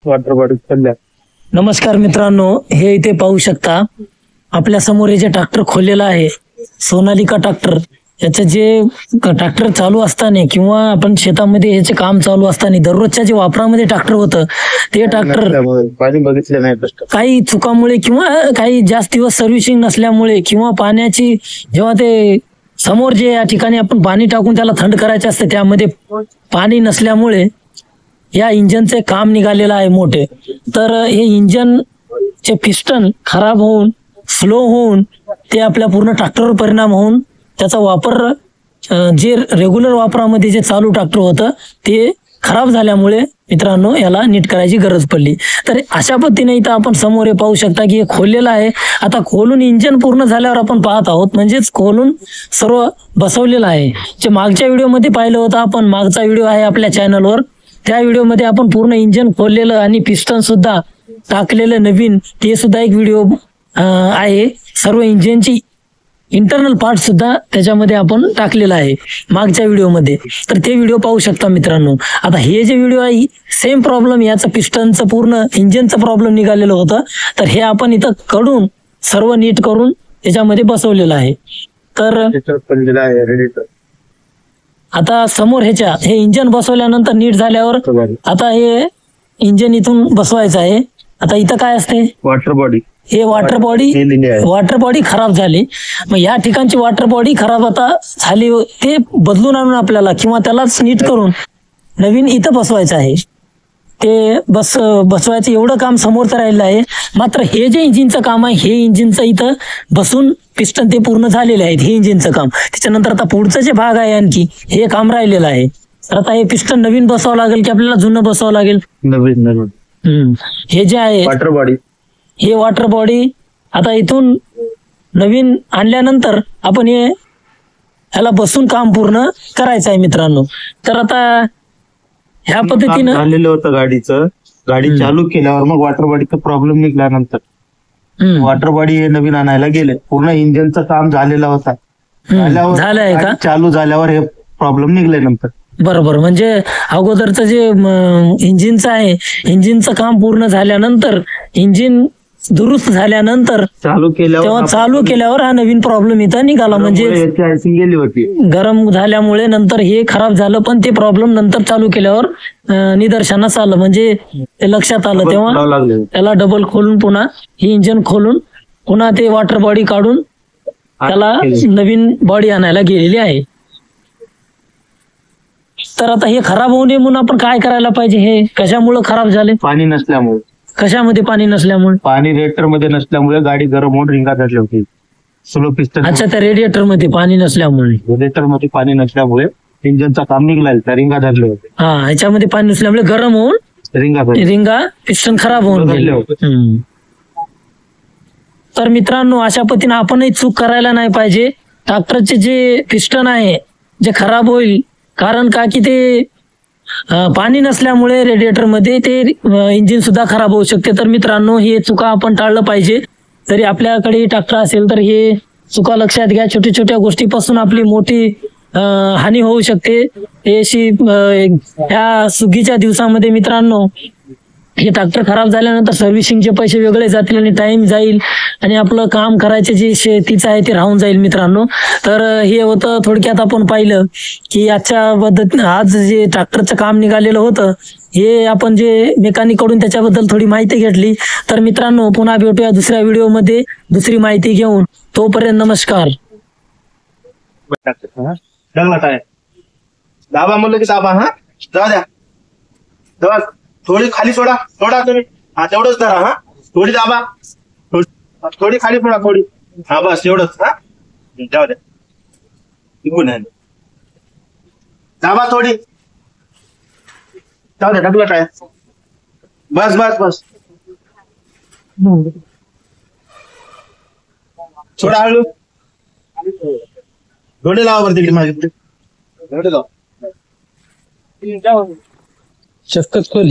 Water body सध्या. नमस्कार मित्रांनो, हे इथे पाहू शकता आपल्या समोर हे जे ट्रॅक्टर खोललेलं आहे सोनालिका ट्रॅक्टर. याचं जे ट्रॅक्टर चालू असताना किंवा आपण शेतामध्ये ह्याचे काम चालू असताना दररोजच्या जे वापरामध्ये ट्रॅक्टर होतं ते ट्रॅक्टर पाणी बघितलं नाही कष्ट. काही चुकामुळे किंवा काही जास्त दिवस सर्व्हिसिंग नसल्यामुळे किंवा पाण्याची जेव्हा ते समोर जे या ठिकाणी आपण पाणी टाकून त्याला थंड करायचे असते त्यामध्ये पाणी नसल्यामुळे या इंजनचे काम निघालेलं आहे मोठे. तर हे इंजनचे पिस्टन खराब होऊन स्लो होऊन ते आपल्या पूर्ण ट्रॅक्टरवर परिणाम होऊन त्याचा वापर जे रेग्युलर वापरामध्ये जे चालू ट्रॅक्टर होतं ते खराब झाल्यामुळे मित्रांनो याला नीट करायची गरज पडली. तर अशा पद्धतीने इथं आपण समोर हे पाहू शकता की हे खोललेलं आहे. आता खोलून इंजन पूर्ण झाल्यावर आपण पाहत आहोत, म्हणजेच खोलून सर्व बसवलेलं आहे. जे मागच्या व्हिडिओमध्ये पाहिलं होतं आपण, मागचा व्हिडिओ आहे आपल्या चॅनलवर, त्या व्हिडिओमध्ये आपण पूर्ण इंजन खोललेलं आणि पिस्टन सुद्धा टाकलेलं नवीन, ते सुद्धा एक व्हिडिओ आहे. सर्व इंजिनची इंटरनल पार्ट सुद्धा त्याच्यामध्ये आपण टाकलेला आहे मागच्या व्हिडिओमध्ये, तर ते व्हिडिओ पाहू शकता मित्रांनो. आता हे जे व्हिडिओ आहे सेम प्रॉब्लेम, याचं पिस्टनचं पूर्ण इंजिनचं प्रॉब्लेम निघालेलं होतं, तर हे आपण इथं कडून सर्व नीट करून त्याच्यामध्ये बसवलेलं आहे. तर आता समोर ह्याच्या हे इंजन बसवल्यानंतर नीट झाल्यावर आता हे इंजन इथून बसवायचं आहे. आता इथं काय असते वॉटर बॉडी, हे वॉटर बॉडी खराब झाली. मग या ठिकाणची वॉटर बॉडी खराब आता झाली, ते बदलून आणून आपल्याला किंवा त्यालाच नीट करून नवीन इथं बसवायचं आहे. ते बसवायचं एवढं काम समोरचं राहिलं आहे. मात्र हे जे इंजिनचं काम आहे हे इंजिनचं इथं बसून पिस्टन ते पूर्ण झालेले आहेत, हे इंजिनचं काम. त्याच्यानंतर आता पुढचं जे भाग आहे आणखी हे काम राहिलेलं आहे. तर आता हे पिस्टन नवीन बसवावं लागेल की आपल्याला जुनं बसवावं लागेल? नवीन. हे जे आहे वॉटर बॉडी, हे वॉटर बॉडी आता इथून नवीन आणल्यानंतर आपण हे ह्याला बसून काम पूर्ण करायचं आहे मित्रांनो. तर आता ह्या पद्धतीनं झालेलं होतं गाडीचं. गाडी चालू केल्यावर मग वॉटर बॉडीचा प्रॉब्लेम निघाल्यानंतर वॉटर बॉडी हे नवीन आणायला गेले. पूर्ण इंजिनचं काम झालेलं होता, झालंय का? चालू झाल्यावर हे प्रॉब्लेम निघले नंतर. बरोबर, म्हणजे अगोदरचं जे इंजिनचं आहे, इंजिनचं काम पूर्ण झाल्यानंतर, इंजिन दुरुस्त झाल्यानंतर तेव्हा चालू केल्यावर हा नवीन प्रॉब्लेम इथं निघाला. म्हणजे गेली होती गरम झाल्यामुळे नंतर हे खराब झालं, पण ते प्रॉब्लेम नंतर चालू केल्यावर निदर्शनास आलं, म्हणजे ते लक्षात आलं. तेव्हा त्याला डबल खोलून पुन्हा ही इंजिन खोलून पुन्हा ते वॉटर बॉडी काढून त्याला नवीन बॉडी आणायला गेलेली आहे. तर आता हे खराब होऊ नये म्हणून आपण काय करायला पाहिजे? हे कशामुळे खराब झाले? पाणी नसल्यामुळे. कशामध्ये पाणी नसल्यामुळे? पाणी रेडिएटर मध्ये नसल्यामुळे गाडी गरम होऊन रिंगा धरली होती. Slow piston. अच्छा, त्या रेडिएटर मध्ये पाणी नसल्यामुळे. रेडिएटर मध्ये पाणी नसल्यामुळे इंजिनचा काम निघाला, त्या रिंगा धरले होते. हा, ह्याच्यामध्ये पाणी नसल्यामुळे गरम होऊन रिंगा पिस्टन खराब होऊन गेले होते. तर मित्रांनो, अशा पद्धतीने आपणही चूक करायला नाही पाहिजे. ट्रॅक्टरचे जे पिस्टन आहे जे खराब होईल, कारण का की ते पाणी नसल्यामुळे रेडिएटर मध्ये ते इंजिन सुद्धा खराब होऊ शकते. तर मित्रांनो, हे चुका आपण टाळलं पाहिजे. जरी आपल्याकडे ट्रॅक्टर असेल तर हे चुका लक्षात घ्या. छोट्या छोट्या गोष्टीपासून आपली मोठी हानी होऊ शकते. ह्या सुगीच्या दिवसामध्ये मित्रांनो, हे ट्रॅक्टर खराब झाल्यानंतर सर्व्हिसिंगचे पैसे वेगळे जातील आणि टाइम जाईल आणि आपलं काम करायचे जे शेतीचं आहे ते राहून जाईल मित्रांनो. तर हे होतं थोडक्यात आपण पाहिलं की आज जे ट्रॅक्टरचं काम निघालेलं होतं हे आपण जे मेकॅनिक कडून त्याच्याबद्दल थोडी माहिती घेतली. तर मित्रांनो, पुन्हा भेटूया दुसऱ्या व्हिडिओमध्ये दुसरी माहिती घेऊन. तोपर्यंत नमस्कार. दाबा म्हणलं की दाबा. हा, द्या थोडी खाली सोडा तुम्ही. हा, तेवढंच धरा. हा, थोडी दाबा, थोडी खाली सोडा, थोडी. हा, बस एवढंच. हा, जाऊ द्या. तिकून आहे दाबा थोडी. जाऊ द्या, ढकलत आहे. बस बस बस, थोडा हळू. थोडे लावा बरं तिकडे माझ्याकडे. थोडे लावा. शक्कत खोल